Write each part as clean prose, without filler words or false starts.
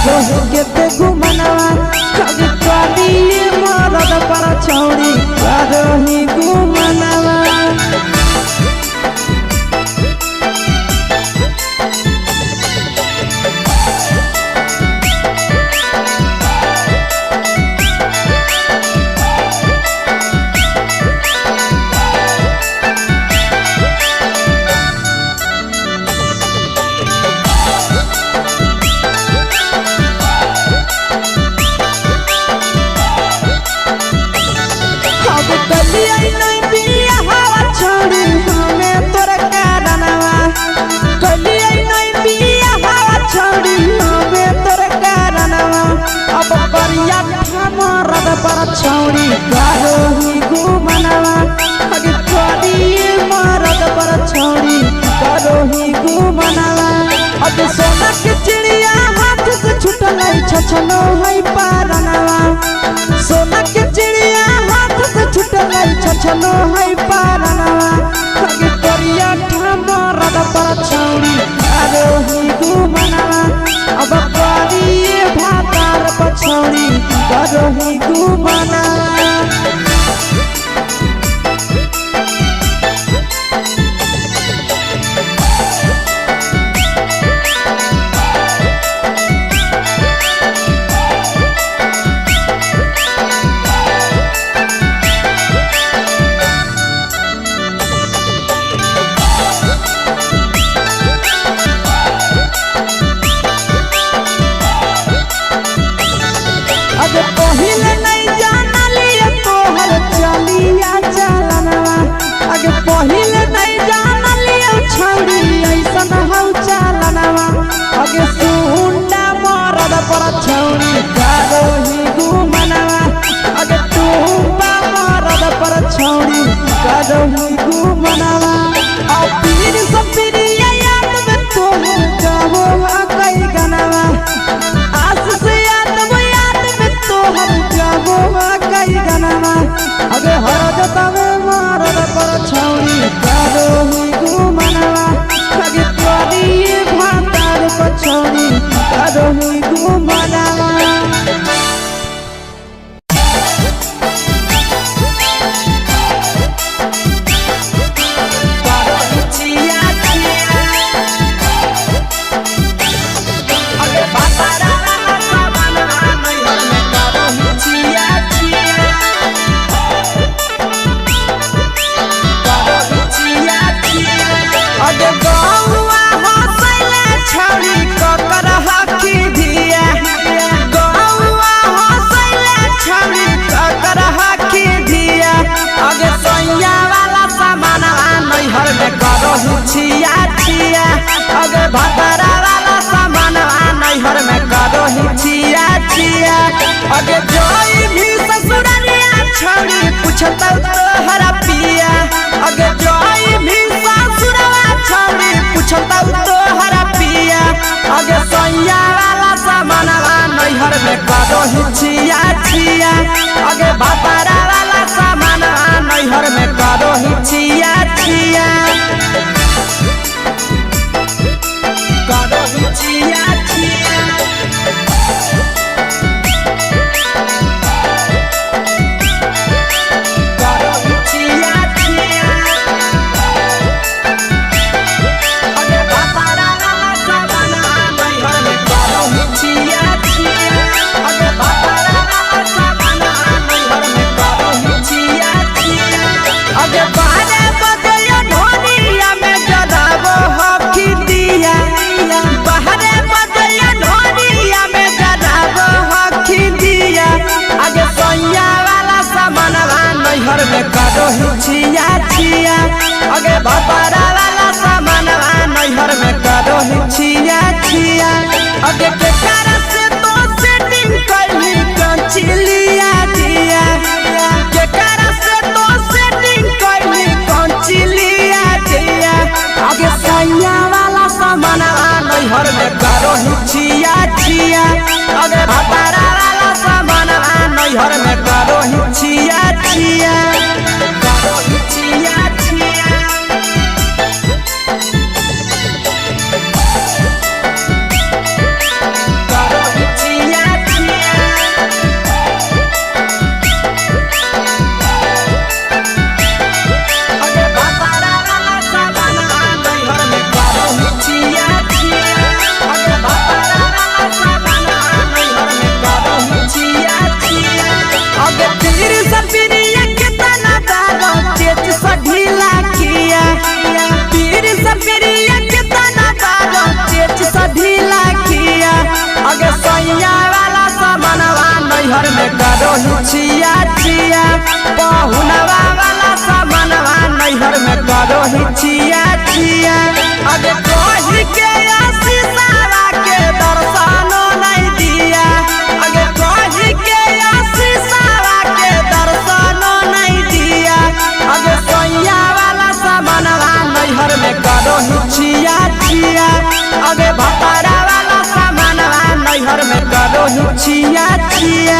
करो के घुमनवा कभी कभी मरद पर छौड़ी करो ही घुमनवा। पर छौड़ी करो ही घुमनवा अगे कभी मरद पर छौड़ी करो ही घुमनवा। अब सोना के चिड़िया हाथ से छूटल छछनो है पारनवा। सोना के चिड़िया हाथ से छूटल छछनो है पारनवा अगे करिया मरद पर छौड़ी करो ही घुमनवा। अब कभी भातार पर छौड़ी करो ही घुमनवा। पहिले नहीं जानलिए तोहर चलिया चलनवा अगे पहिले नहीं जानलिए छौड़ी ऐसन हौ चलनवा अगे सुंडा मरद पर छौड़ी करो ही घुमनवा अगे टूपा मरद पर छौड़ी करो ही घुमनवा। और पीर सब पीरिया याद में तोहर कहो कई गनवा आस से कई गनवा अगे हरद तवे मरद पर छौड़ी करो ही घुमनवा अगे कभी भातार पर छौड़ी करो ही घुमनवा। छिया छिया अगे भतरा वाला सामान नैहर में करो ही छिया छिया अगे जोई भी ससुररिया छौड़ी पूछता तोहरा पिया अगे जोई भी ससुरवा छौड़ी पूछता तोहरा पिया अगे सैया वाला सामान नैहर में करो ही छिया छिया अगे भतरा वाला सामान नैहर में करो ही छिया छिया। करो ही छिया छिया अगे भतरा वाला सामान नैहर में करो ही छिया छिया अगे के कारण से तो सेटिंग करली कंचिलिया दिया के कारण से तो सेटिंग करली कंचिलिया दिया अगे सैया वाला सामान नैहर में करो ही छिया छिया अगे भतरा वाला सामान नैहर में करो ही छिया छिया। करो नैहर में करो छिया छिया पहुनवा वाला सामानवा नैहर में करो छिया छिया अबे कही के आशीषवा के दर्शनो नहीं दिया अबे कही के आशीषवा के दर्शनो नहीं दिया अबे सैया वाला सामानवा नैहर में करो छिया छिया अबे भतारा वाला सामानवा नैहर में करो छिया छिया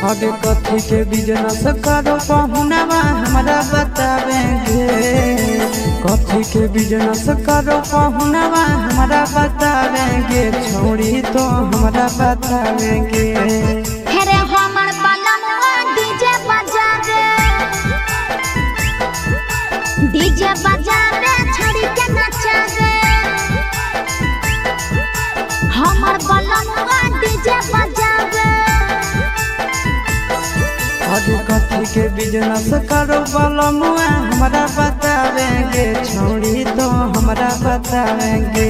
आगे कथी के बिजनेस करो पहुनवा हमरा बतावेंगे कथी के बिजनेस करो पहुनवा हमरा बतावेंगे छोड़ी तो हमरा बतावेंगे हेरे हमर बलमवा डीजे बजा रे छोड़ी के नचा रे हमर बलमवा डीजे बजा रे आगे कथी के बिजनेस करो बलमुआ हमरा बतावेंगे छोड़ी तो हमरा बतावेंगे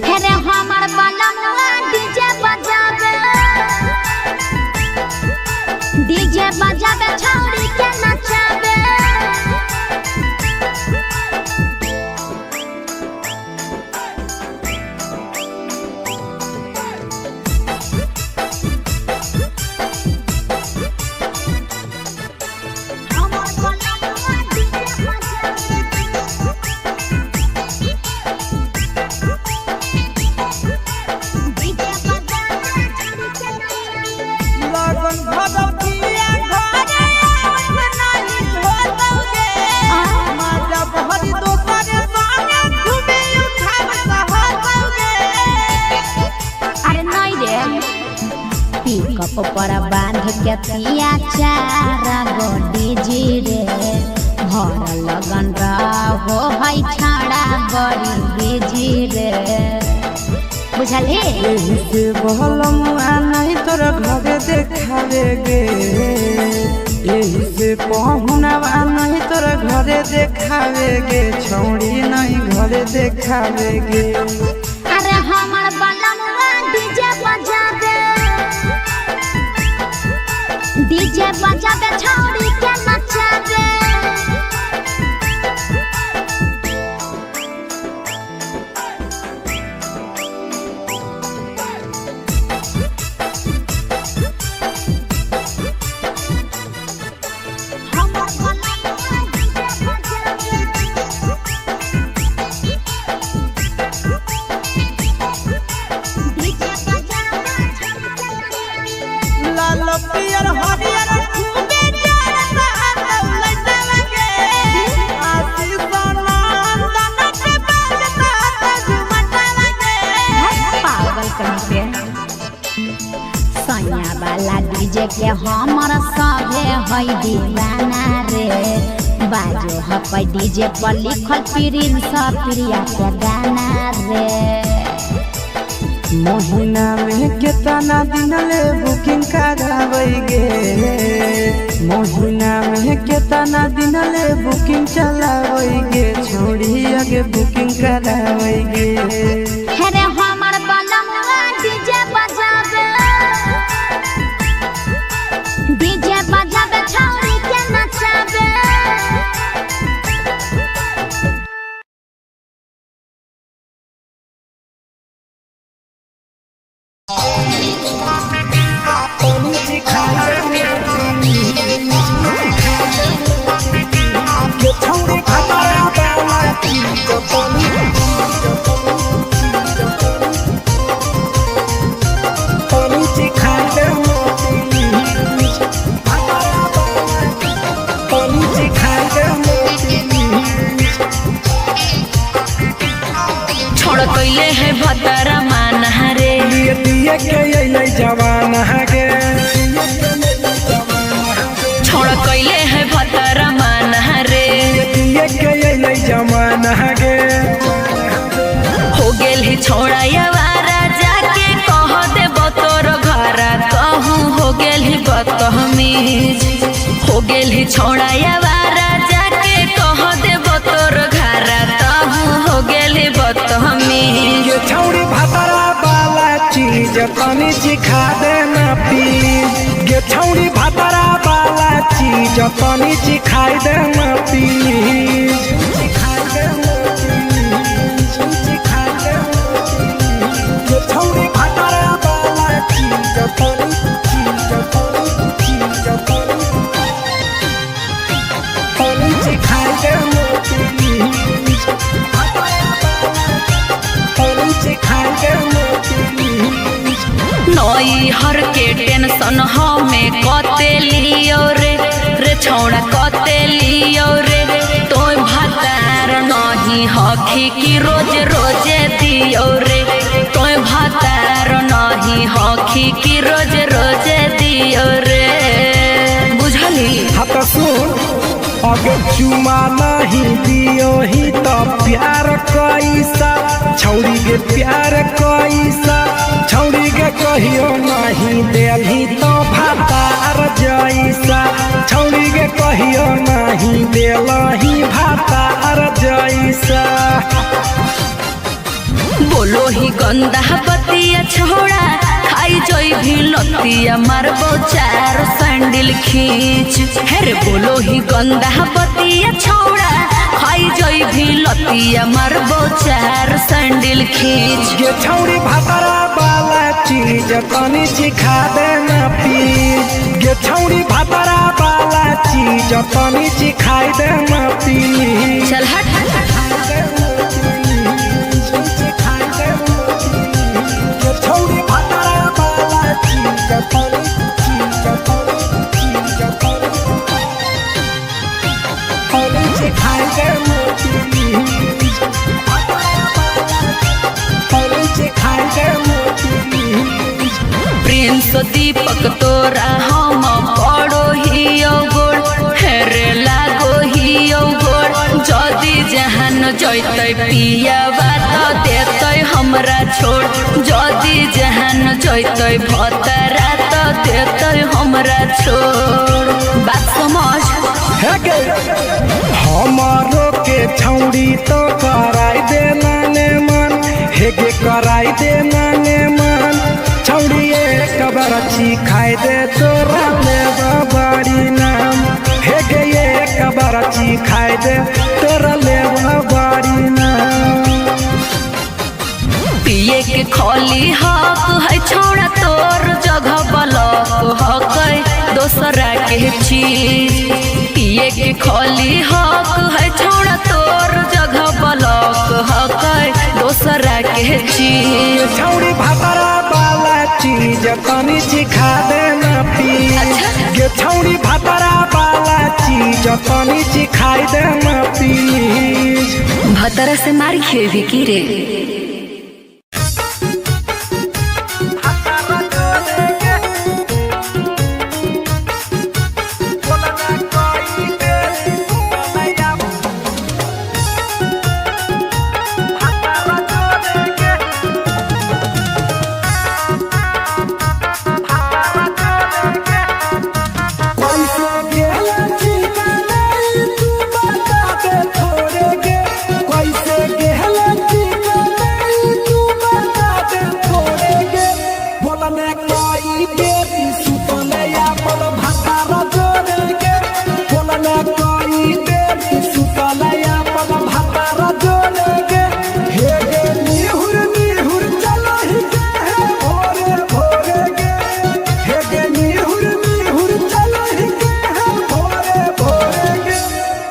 हेरे हमर बलमवा डीजे बजा रे छोड़ी के नचा रे पर बांध के पिया चारा गोडी जी रे भर लगन रहो है छाड़ा बड़ी बेजी रे बुझले एही से बहलमुआ नहीं तोर घरे देखावेगे एही से पहुनवा नहीं तोर घरे देखावेगे छोड़ी नहीं घरे देखावेगे अरे हमर बलमवा डीजे बजा दे छोड़ी के नचा रे पियर हरियर खूबे जाना लौट लगे आशीष नंदन के बाजना झुमट लगे पागल कहीं पे सैया वाला डीजे के हमर सभे है दीवाना रे बाजो हपै डीजे पर लिखल प्रिंस प्रिया के गाना रे महीना में कितना दिन ले बुकिंग करावेगे महीना में कितना दिन ले बुकिंग चलावेगे छोड़ी आगे बुकिंग करावेगे हेरे हमर बलमवा डीजे बजावे छोड़ी के नचावे छोड़ कैले है भतरा मान रे दिए के जवान है छोड़ कैले है भतरा मान रे दिए के जवान है हो गेल ही छोड़ा यावारा जाके कह ही छोड़ा यावारा जाके कह देबो तोर घरा तब हो गेली बदतमीज ये छौड़ी भातारा वाला चीज तनी चिखा देना प्लीज ये छौड़ी भातारा वाला चीज तनी चिखाई देना प्लीज चिखाई देना प्लीज चिखाई देना प्लीज ये छौड़ी भातारा वाला चीज तनी चिखाई देना प्लीज नई हर के टेंशन हमें कते लियो रे छौड़ा कते लियो रे तो भातार नहीं हखी की रोज रोजे दियो रे तो भातार नहीं हखी की रोज रोजे दियो रे बुझली। हाँ तो सुन अगर चुमा नहीं दियो ही तो प्यार कैसा छौड़ी के प्यार कैसा छौड़ी के कहियो नहीं देली तो भातार जैसा छौड़ी के कहियो नहीं देलही भातार जैसा। बोलो ही गंदा बतिया छोड़ा खाई जोई भी लतिया मारबो चार सैंडल खींच हेरे बोलो ही गंदा बतिया छोड़ा खाई जोई भी लतिया मारबो चार सैंडल खींच ये छौड़ी भातारा वाला चीज तनी चिखा देना प्लीज ये छौड़ी भातारा वाला चीज तनी चिखाई देना प्लीज चल हट छौड़ी भातारा वाला चीज तनी चिखाई देना प्लीज चिखाई देना प्लीज। प्रिंस दीपक तोरा हम पड़ो ही गोड़ हेरे लागो ही गोड़ जदी जहान जैतै पिया बात देतै हमरा छोड़ जदी जहान जैतै भतरा तो देतै हमरा छोड़ बात समझ हमारो के छौड़ी तो कराई देना ने मन हेगे कराई देना ने मन छौड़ी एक बार चिखाई दे तोरा लेबा बाड़ी नाम हेगे एक बार चिखाई दे तोरा लेबा बाड़ी नाम। पिए के खोली हक है छोड़ा तोर जगह बलक हक दोसरा के चीज पिए के खोली हक है छोड़ा तोर जगह बलक हक दोसरा के चीज छौड़ी भातारा वाला चीज तनी चिखा देना प्लीज ये छौड़ी भातारा वाला चीज तनी चिखाई देना प्लीज। भतरा से मारी खेवी की रे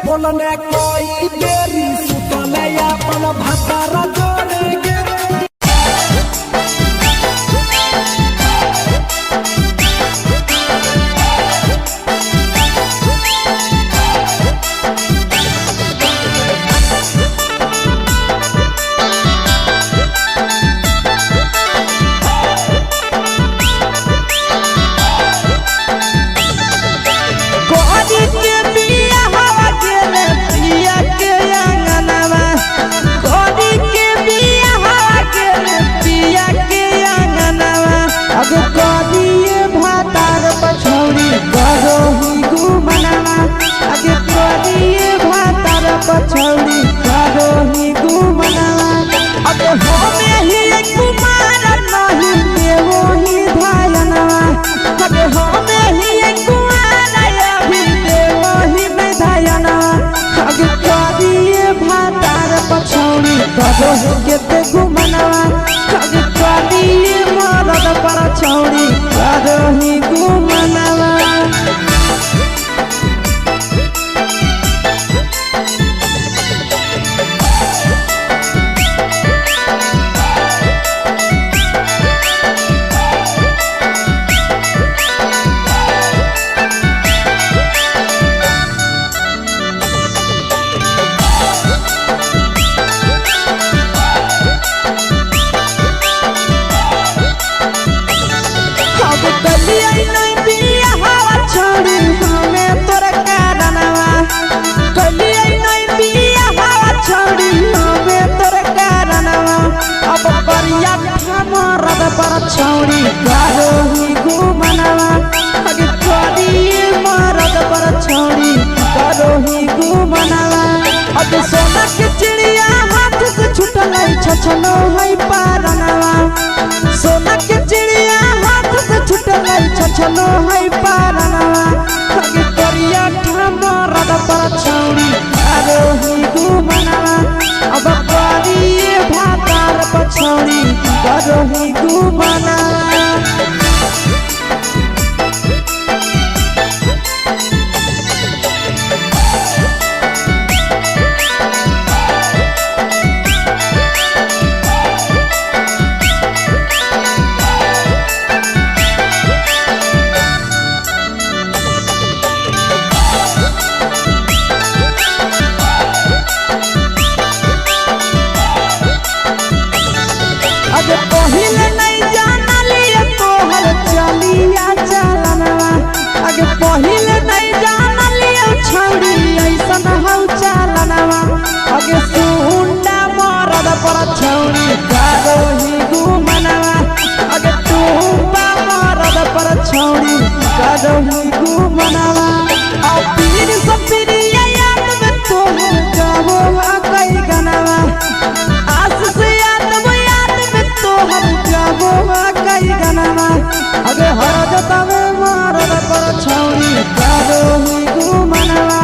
बोलने कोई देरी सुतले अपन भातारा जोड़ेगे छौड़ी करो ही घुमनवा अगे करिए मरद पर छौड़ी करो ही घुमनवा अगे सोना के चिड़िया हाथ से छूटल छछनो है पारनवा सोना के चिड़िया हाथ से छूटल छछनो है पारनवा अगे करिया मरद पर छौड़ी करो ही घुमनवा अब करिए भातार पर छौड़ी करो ही घुमनवा पहिले नहीं जानलिए तोहर चलिया चलनवा अगे पहिले नहीं जानलिए छौड़ी ऐसन हौ चलनवा अगे सुंडा मरद पर छौड़ी करो ही घुमनवा अगे टूपा मरद पर छौड़ी करो ही घुमनवा और पीर सब पीरिया याद में तोहर गावो कई गनवा आस से हर जाबो कई गनवा अगे हर जतवे मरद पर छौड़ी करो ही घुमनवा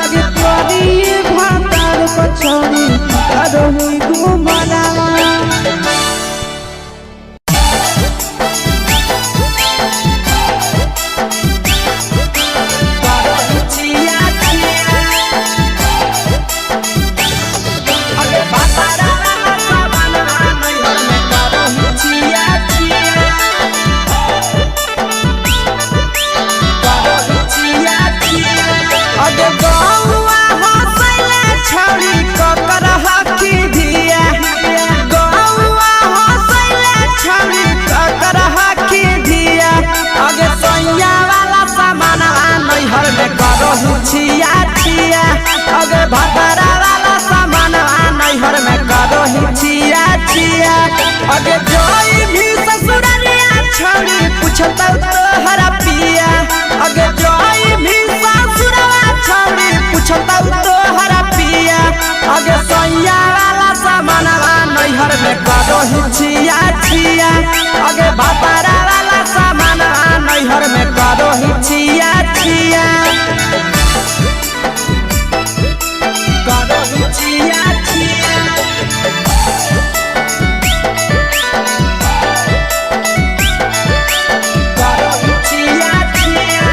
अगे करिए भातार पर छौड़ी करो ही घुमनवा छिया छिया अगे भातारा वाला सामान नैहर में करो ही छिया छिया अगे जोई भी ससुरलिया छौड़ी पूछता तोहरा पिया अगे जोई भी ससुरवा छौड़ी पूछता तोहरा पिया अगे सैया वाला सामान नैहर में करो ही छिया छिया अगे भातारा वाला सामान नैहर में करो ही छिया छिया छिया छिया करो छिया छिया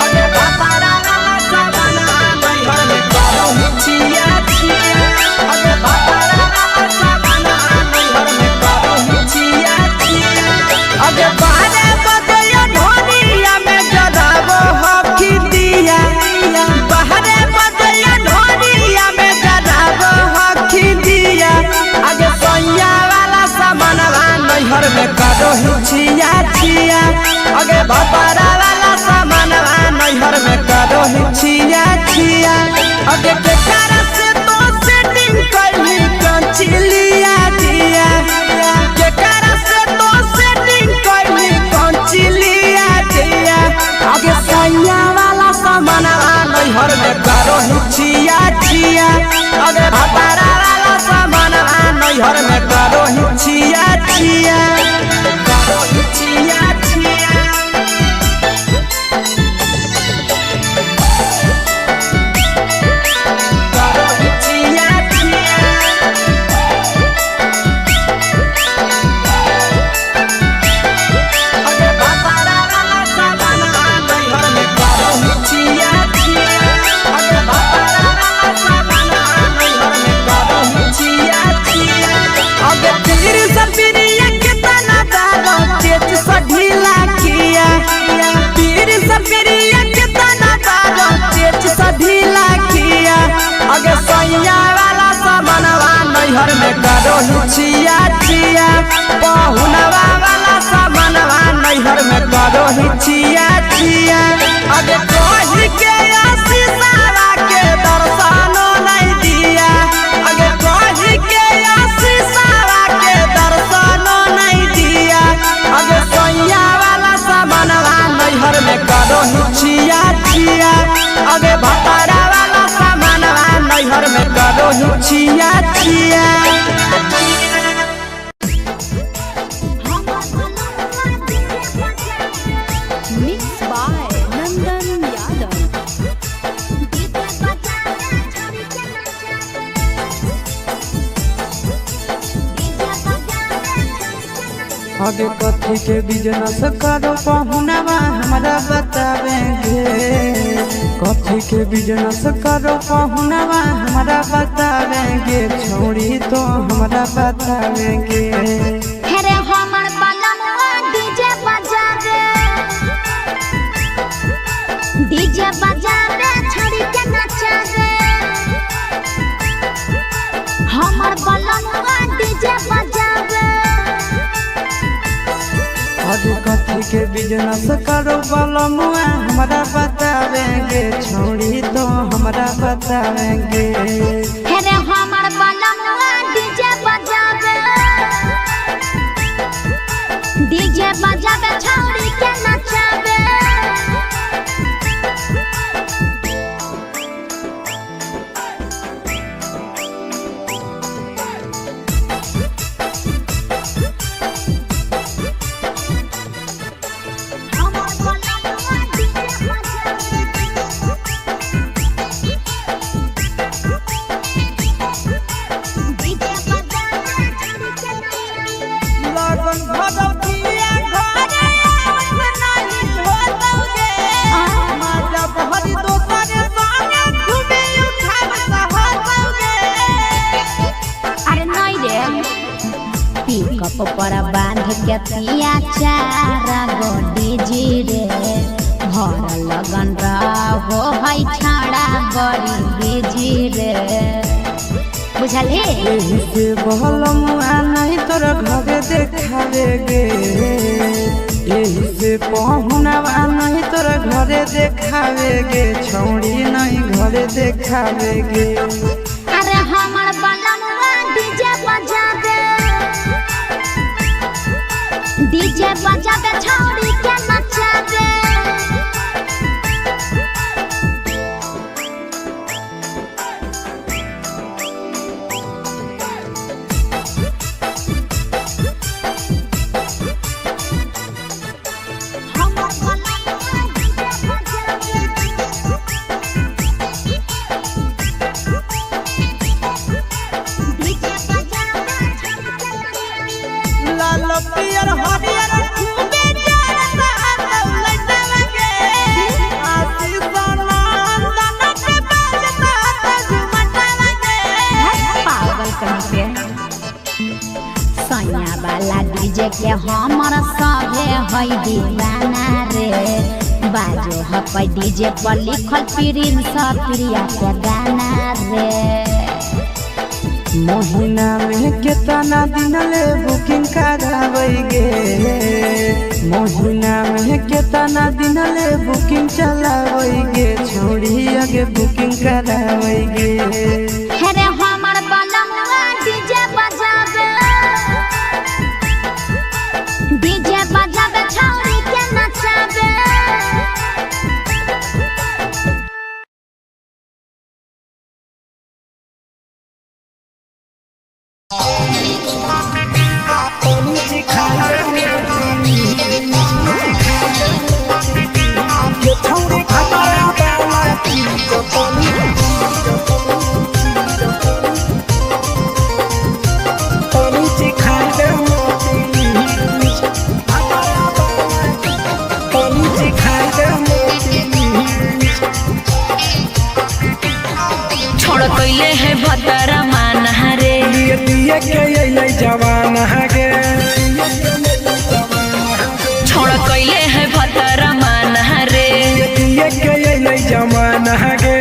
अगे भातारा वाला सामान नैहर में करो छिया छिया अगे भातारा वाला सामान नैहर में करो छिया छिया अगे बारे बदया ढोलिया में जदाबो हकी दिया बहरे बदया ढोलिया में जदाबो हकी दिया आगे सैया वाला सामान नैहर में करो छिया छिया आगे भातारा वाला सामान नैहर में करो छिया छिया आगे केकरा से तो सेटिंग करनी कंचिलिया दिया केकरा से तो सेटिंग करनी कंचिलिया दिया आगे सैया वाला सामान नैहर में करो छिया छिया अगे भातारा वाला सामान नैहर में करो छिया छिया करो छिया छिया करो छिया छिया अगे भातारा वाला सामान नैहर में करो छिया छिया अगे भातारा वाला सामान नैहर में करो छिया छिया अगे पीर सब पीरिया कितना दारो चेच सढीला किया पीर सब पीरिया कितना दारो चेच सढीला किया अगे सैया वाला सामानवा नैहर में करो छिया छिया पहुनवा वाला सामानवा नैहर में करो छिया छिया अगे कही के आशीषवा के दर्शनो नहीं दिया अगे कही के आशीषवा के करो ही छिया छिया। मिक्स बाय नंदन यादव। आगे कथी के बिजनेस करो पहुनवा हमरा बतावेंगे। कथी के बिजनेस करो पहुनवा हमरा बतावेंगे। छोड़ी तो हमरा बतावेंगे। हेरे हमर बलनवा डीजे बजावे। डीजे बजावे छोड़ी के नचावे। हमर बलनवा डीजे बजावे। आगे कथी के बिजनेस करो बलमुआ हमरा बतावेंगे। छोड़ी तो हमरा बतावेंगे। हेरे हमर बलनवा डीजे बजावे। डीजे बजावे छोड़ी के नचावे। लगन भदौतिया घरे नहीं होतौगे। माजा बहरी दोसरे संगे घूमे उठाव सहतौगे। अरे नहीं रे पिकअप पर बांध के पिया चारा गोडी जी रे। भर लगन रहो है छाड़ा बड़ी बीजी रे। बुझल हे एही से बहलमुआ नहीं तोरा घरे देखावेगे। एही से पहुनवा नहीं तोरा घरे देखावेगे। छौड़ी नहीं घरे देखावेगे। अरे हमर बलनवा डीजे बजावे। डीजे बजावे छौड़ी के नचावे। हमर बलनवा डीजे बजावे। डीजे बजावे लाल पियर हरियर खूबे जरता दौलतवगे। आशीष नंदन के बजता झुमटवगे। पागल कहीं पे सैया वाला डीजे के हमर सभे है दीवाना रे। बाजो हपै डीजे पर लिखल प्रिंस प्रिया के गाना रे। महीना में कितना दिन ले बुकिंग करावेगे। महीना में कितना दिन ले बुकिंग चलावेगे। छोड़ी आगे बुकिंग करावेगे। हेरे हमर बलनवा डीजे बजावे। डीजे बजावे छौड़ी के नचावे। छोड़ कैले है भतरा माना रे। दिए के अइलै जवान गे। छोड़ कैले है भतरा माना रे। दिए के अइलै जवान गे।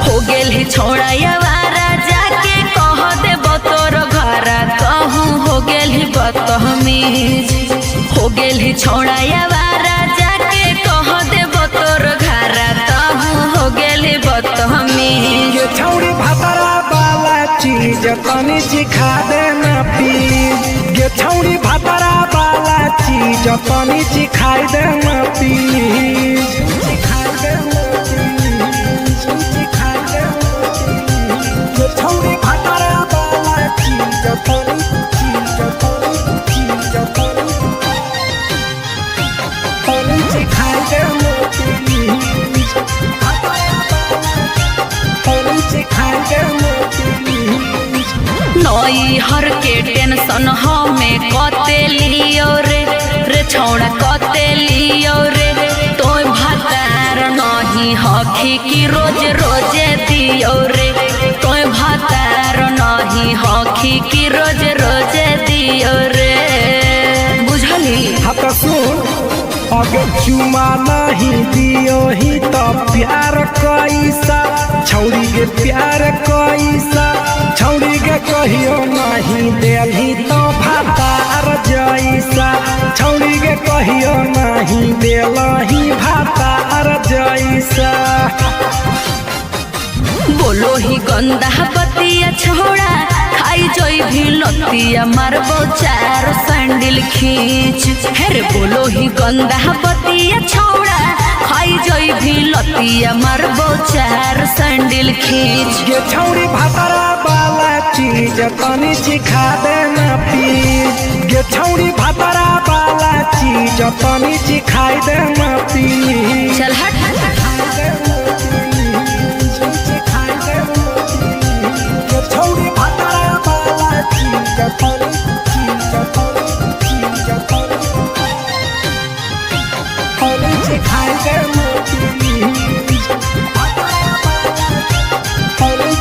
हो गेल ही छोड़ा यावारा जाके कह दे बतोर घरा कहूँ। हो गेल ही बदतमीज। हो गेल ही छोड़ा यावारा जाके कह दे बतोर घरा कहूँ। हो गेल ही बदतमीज। ये छौड़ी भतरा वाला चीज तनी सिखा देना प्लीज। ये छौड़ी भतरा वाला चीज तनी सिखाई देना प्लीज। सिखाई देना प्लीज। सिखाई देना प्लीज। नई हर के टेंशन हमें कते लियो रे छौड़ा कते लियो रे तोय भातार नहीं हखी की रोज रोजे दियो रे तोय भातार नहीं हखी की रोज रोजे दियो रे बुझली। हाँ तो सुन अगे चुमा नहीं दियो ही तो प्यार कैसा छौड़ी के प्यार कैसा छौड़ी के कहियो नहीं देली तो भातार जैसा छौड़ी के कहियो नहीं देलही भातार जैसा। बोलो ही गंदा बतिया छोड़ा खाई जोई भी लतिया मारबो चार सैंडल खींच हेरे बोलो ही गंदा बतिया छोड़ा खाई जोई भी लतिया मारबो चार सैंडल खींच। ये छौड़ी भातारा वाला चीज तनी सिखा देना प्लीज ये छौड़ी भातारा वाला चीज तनी सिखाई देना प्लीज। चल हट छौड़ी भातारा वाला चीज तनी सिखाई देना प्लीज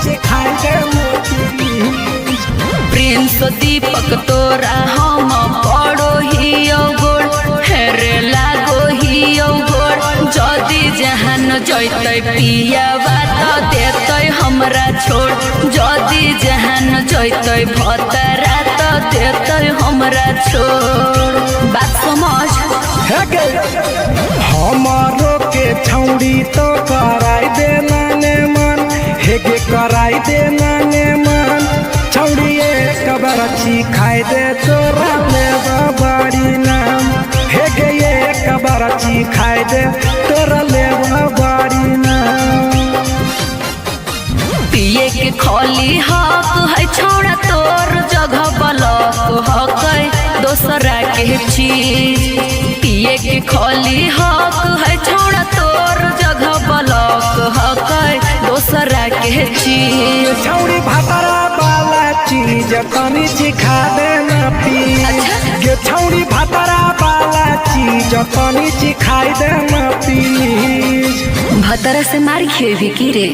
सिखाई देना प्लीज। प्रिंस दीपक तोरा हम पड़ो ही गोड़ हेरे लागो ही गोड़ जदी जहान जैते पिया बात देते हमरा छोड़ जदी जहान जैते भतरा तो देते हमरा छोड़ बात समझ। हमारो के छौड़ी तो कराई देना ने मन हेगे कराई देना ने मन छौड़ी एक बरछी खाई दे तोरा ले बड़ी नाम हेगे एक बरछी खाई दे तोरा ले बड़ी नाम। पिए के खोली हक है छोड़ा तोर जगह बलक हक दोसरा के चीज पिए के खोली हक है छोड़ा तोर जगह बलक हक दोसरा के चीज। छौड़ी भातारा वाला चीज तनी सिखा देना प्लीज ये छौड़ी भातारा वाला चीज तनी सिखाई देना प्लीज। भतरा से मार खेबी की रे